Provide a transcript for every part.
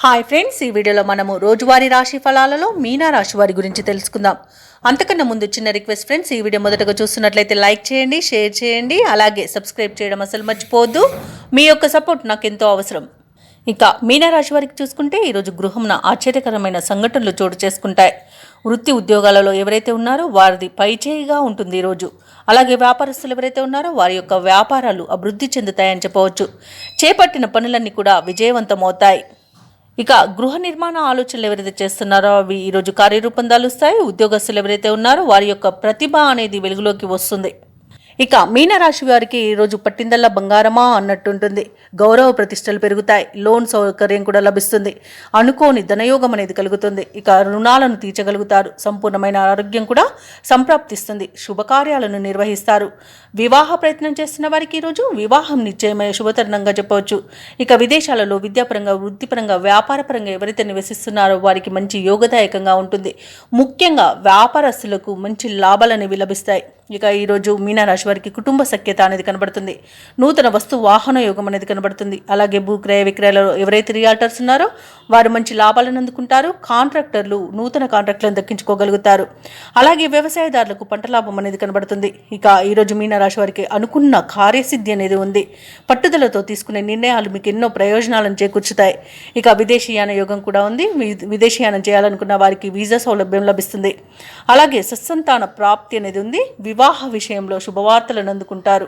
Hi friends, ఈ వీడియోలో మనము రోజువారీ రాశి ఫలాలలో మీనా రాశి వారి గురించి తెలుసుకుందాం. అంతకన్నా ముందు చిన్న రిక్వెస్ట్ ఫ్రెండ్స్, ఈ వీడియో మొదటగా చూస్తున్నట్లయితే లైక్ చేయండి, షేర్ చేయండి, అలాగే సబ్స్క్రైబ్ చేయడం అసలు మర్చిపోవద్దు. మీ యొక్క సపోర్ట్ నాకు ఎంతో అవసరం. ఇక మీనరాశి వారికి చూసుకుంటే ఈరోజు గృహంన ఆశ్చర్యకరమైన సంఘటనలు చోటు చేసుకుంటాయి. వృత్తి ఉద్యోగాలలో ఎవరైతే ఉన్నారో వారిది పైచేయిగా ఉంటుంది ఈరోజు. అలాగే వ్యాపారస్తులు ఎవరైతే ఉన్నారో వారి యొక్క వ్యాపారాలు అభివృద్ధి చెందుతాయని చెప్పవచ్చు. చేపట్టిన పనులన్నీ కూడా విజయవంతమవుతాయి. ఇక గృహ నిర్మాణ ఆలోచనలు ఎవరైతే చేస్తున్నారో అవి ఈరోజు కార్యరూపం దాలుస్తాయి. ఉద్యోగస్తులు ఎవరైతే ఉన్నారో వారి యొక్క ప్రతిభ అనేది వెలుగులోకి వస్తుంది. ఇక మీనరాశి వారికి ఈరోజు పట్టిందల్లా బంగారమా అన్నట్టుంటుంది. గౌరవ ప్రతిష్టలు పెరుగుతాయి. లోన్ సౌకర్యం కూడా లభిస్తుంది. అనుకోని ధనయోగం అనేది కలుగుతుంది. ఇక రుణాలను తీర్చగలుగుతారు. సంపూర్ణమైన ఆరోగ్యం కూడా సంప్రాప్తిస్తుంది. శుభకార్యాలను నిర్వహిస్తారు. వివాహ ప్రయత్నం చేస్తున్న వారికి ఈరోజు వివాహం నిశ్చయమైన శుభతరుణంగా చెప్పవచ్చు. ఇక విదేశాలలో విద్యాపరంగా, వృత్తిపరంగా, వ్యాపారపరంగా ఎవరైతే నివసిస్తున్నారో వారికి మంచి యోగదాయకంగా ఉంటుంది. ముఖ్యంగా వ్యాపారస్తులకు మంచి లాభాలు అనేవి లభిస్తాయి. ఇక ఈరోజు మీనరాశి వారికి కుటుంబ సఖ్యత అనేది కనబడుతుంది. నూతన వస్తు వాహన యోగం అనేది కనబడుతుంది. అలాగే భూక్రయ విక్రయాలలో ఎవరైతే రియాల్టర్స్ ఉన్నారో వారు మంచి లాభాలను అందుకుంటారు. కాంట్రాక్టర్లు నూతన కాంట్రాక్టులను దక్కించుకోగలుగుతారు. అలాగే వ్యవసాయదారులకు పంట లాభం అనేది కనబడుతుంది. ఇక ఈరోజు మీనరాశి వారికి అనుకున్న కార్యసిద్ధి అనేది ఉంది. పట్టుదలతో తీసుకునే నిర్ణయాలు మీకు ఎన్నో ప్రయోజనాలను చేకూర్చుతాయి. ఇక విదేశీయాన యోగం కూడా ఉంది. విదేశీయానం చేయాలనుకున్న వారికి వీసా సౌలభ్యం లభిస్తుంది. అలాగే సత్సంతాన ప్రాప్తి అనేది ఉంది. వివాహ విషయంలో శుభవార్తలను అందుకుంటారు.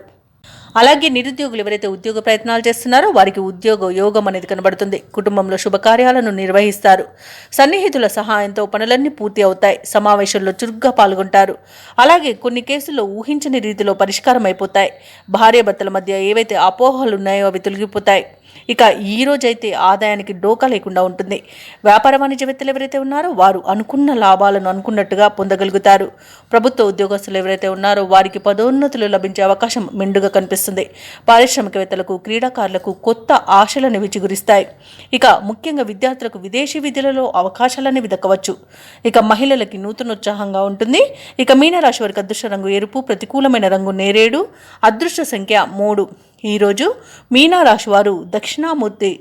అలాగే నిరుద్యోగులు ఎవరైతే ఉద్యోగ ప్రయత్నాలు చేస్తున్నారో వారికి ఉద్యోగ యోగం అనేది కనబడుతుంది. కుటుంబంలో శుభకార్యాలను నిర్వహిస్తారు. సన్నిహితుల సహాయంతో పనులన్నీ పూర్తి అవుతాయి. సమావేశంలో చురుగ్గా పాల్గొంటారు. అలాగే కొన్ని కేసుల్లో ఊహించని రీతిలో పరిష్కారం అయిపోతాయి. భార్యాభర్తల మధ్య ఏవైతే అపోహలు ఉన్నాయో అవి తొలగిపోతాయి. ఇక ఈ రోజైతే ఆదాయానికి డోకా లేకుండా ఉంటుంది. వ్యాపార వాణిజ్యవేత్తలు ఎవరైతే ఉన్నారో వారు అనుకున్న లాభాలను అనుకున్నట్టుగా పొందగలుగుతారు. ప్రభుత్వ ఉద్యోగస్తులు ఎవరైతే ఉన్నారో వారికి పదోన్నతులు లభించే అవకాశం మెండుగా కనిపిస్తుంది. పారిశ్రామికవేత్తలకు, క్రీడాకారులకు కొత్త ఆశలను విచిగురిస్తాయి. ఇక ముఖ్యంగా విద్యార్థులకు విదేశీ విద్యలలో అవకాశాలనేవి దక్కవచ్చు. ఇక మహిళలకి నూతనోత్సాహంగా ఉంటుంది. ఇక మీనరాశి వారికి అదృష్ట రంగు ఎరుపు, ప్రతికూలమైన రంగు నేరేడు, అదృష్ట సంఖ్య 3. ఈరోజు మీనరాశి వారు దక్షిణామూర్తి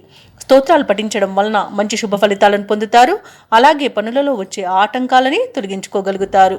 స్తోత్రాలు పఠించడం వలన మంచి శుభ ఫలితాలను పొందుతారు. అలాగే పనులలో వచ్చే ఆటంకాలని తొలగించుకోగలుగుతారు.